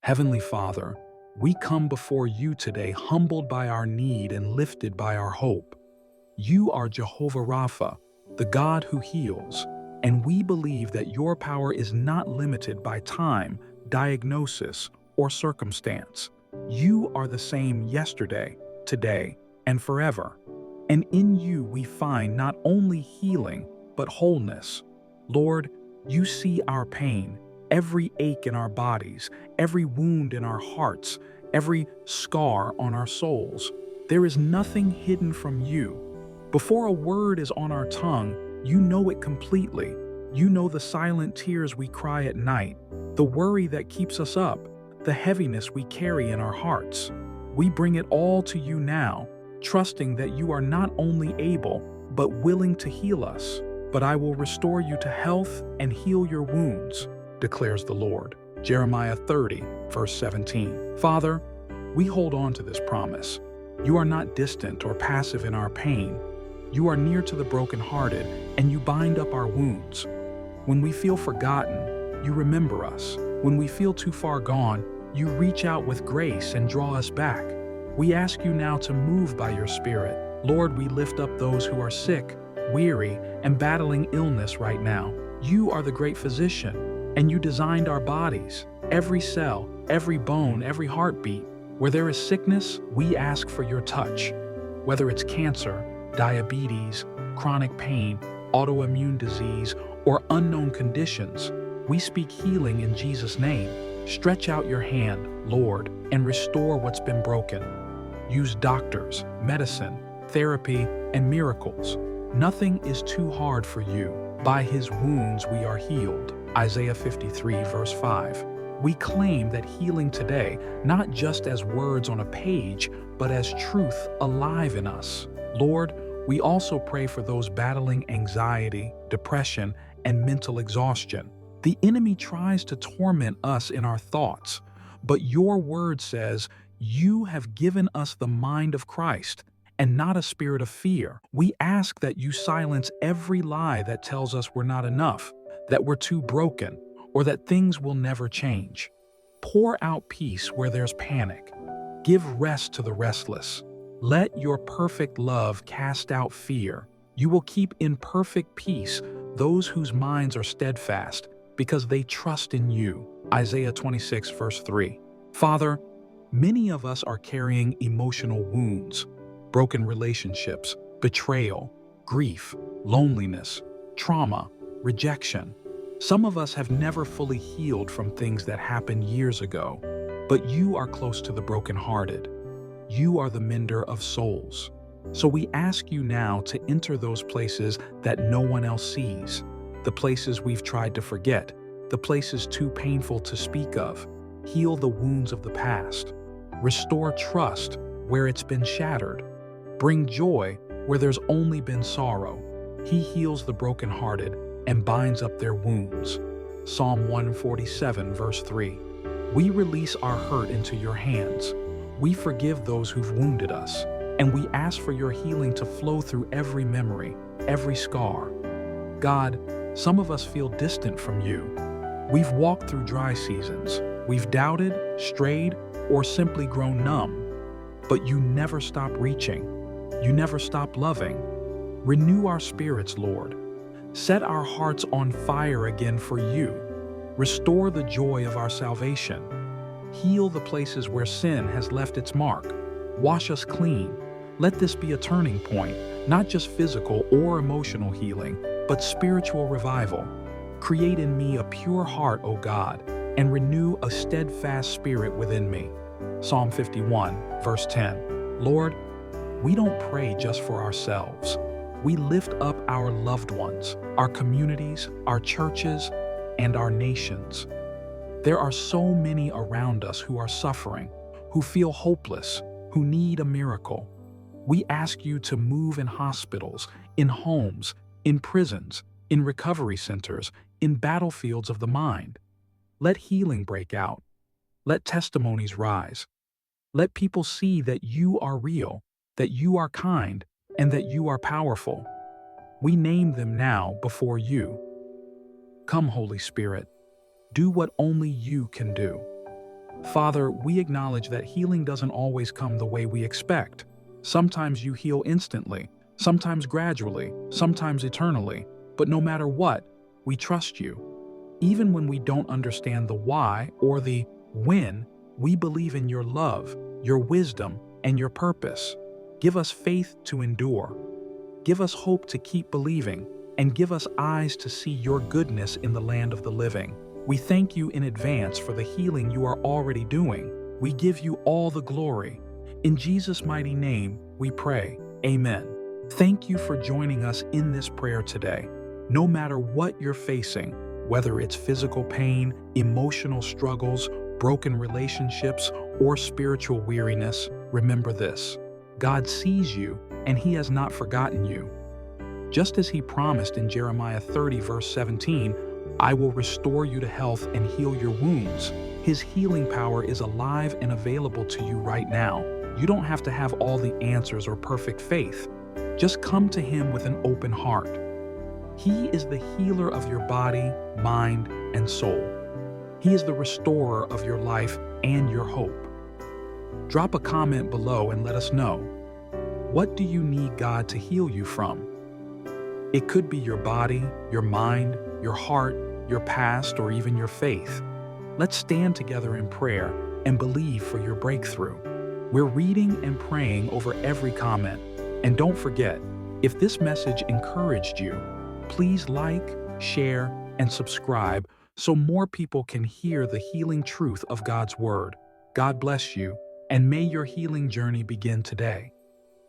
Heavenly Father, we come before you today humbled by our need and lifted by our hope. You are Jehovah Rapha, the God who heals, and we believe that your power is not limited by time, diagnosis, or circumstance. You are the same yesterday, today, and forever. And in you we find not only healing, but wholeness. Lord, you see our pain, every ache in our bodies, every wound in our hearts, every scar on our souls. There is nothing hidden from you. Before a word is on our tongue, you know it completely. You know the silent tears we cry at night, the worry that keeps us up, the heaviness we carry in our hearts. We bring it all to you now, trusting that you are not only able, but willing to heal us. But I will restore you to health and heal your wounds, declares the Lord. Jeremiah 30, verse 17. Father, we hold on to this promise. You are not distant or passive in our pain. You are near to the brokenhearted, and you bind up our wounds. When we feel forgotten, you remember us. When we feel too far gone, you reach out with grace and draw us back. We ask you now to move by your Spirit. Lord, we lift up those who are sick, weary, and battling illness right now. You are the great physician, and you designed our bodies, every cell, every bone, every heartbeat. Where there is sickness, we ask for your touch. Whether it's cancer, diabetes, chronic pain, autoimmune disease, or unknown conditions, we speak healing in Jesus' name. Stretch out your hand, Lord, and restore what's been broken. Use doctors, medicine, therapy, and miracles. Nothing is too hard for you. By his wounds we are healed. Isaiah 53, verse 5. We claim that healing today, not just as words on a page, but as truth alive in us. Lord, we also pray for those battling anxiety, depression, and mental exhaustion. The enemy tries to torment us in our thoughts, but your word says, you have given us the mind of Christ and not a spirit of fear. We ask that you silence every lie that tells us we're not enough, that we're too broken, or that things will never change. Pour out peace where there's panic. Give rest to the restless. Let your perfect love cast out fear. You will keep in perfect peace those whose minds are steadfast, because they trust in you. Isaiah 26, verse 3. Father, many of us are carrying emotional wounds, broken relationships, betrayal, grief, loneliness, trauma, rejection. Some of us have never fully healed from things that happened years ago, but you are close to the brokenhearted. You are the mender of souls. So we ask you now to enter those places that no one else sees, the places we've tried to forget, the places too painful to speak of. Heal the wounds of the past. Restore trust where it's been shattered. Bring joy where there's only been sorrow. He heals the brokenhearted and binds up their wounds. Psalm 147, verse 3. We release our hurt into your hands. We forgive those who've wounded us, and we ask for your healing to flow through every memory, every scar. God, some of us feel distant from you. We've walked through dry seasons. We've doubted, strayed, or simply grown numb. But you never stop reaching. You never stop loving. Renew our spirits, Lord. Set our hearts on fire again for you. Restore the joy of our salvation. Heal the places where sin has left its mark. Wash us clean. Let this be a turning point, not just physical or emotional healing, but spiritual revival. Create in me a pure heart, O God, and renew a steadfast spirit within me. Psalm 51, verse 10. Lord, we don't pray just for ourselves. We lift up our loved ones, our communities, our churches, and our nations. There are so many around us who are suffering, who feel hopeless, who need a miracle. We ask you to move in hospitals, in homes, in prisons, in recovery centers, in battlefields of the mind. Let healing break out. Let testimonies rise. Let people see that you are real, that you are kind, and that you are powerful. We name them now before you. Come, Holy Spirit, do what only you can do. Father, we acknowledge that healing doesn't always come the way we expect. Sometimes you heal instantly, sometimes gradually, sometimes eternally. But no matter what, we trust you. Even when we don't understand the why or the when, we believe in your love, your wisdom, and your purpose. Give us faith to endure. Give us hope to keep believing, and give us eyes to see your goodness in the land of the living. We thank you in advance for the healing you are already doing. We give you all the glory. In Jesus' mighty name, we pray. Amen. Thank you for joining us in this prayer today. No matter what you're facing, whether it's physical pain, emotional struggles, broken relationships, or spiritual weariness, remember this: God sees you, and He has not forgotten you. Just as He promised in Jeremiah 30, verse 17, I will restore you to health and heal your wounds. His healing power is alive and available to you right now. You don't have to have all the answers or perfect faith. Just come to Him with an open heart. He is the healer of your body, mind, and soul. He is the restorer of your life and your hope. Drop a comment below and let us know. What do you need God to heal you from? It could be your body, your mind, your heart, your past, or even your faith. Let's stand together in prayer and believe for your breakthrough. We're reading and praying over every comment. And don't forget, if this message encouraged you, please like, share, and subscribe so more people can hear the healing truth of God's Word. God bless you, and may your healing journey begin today.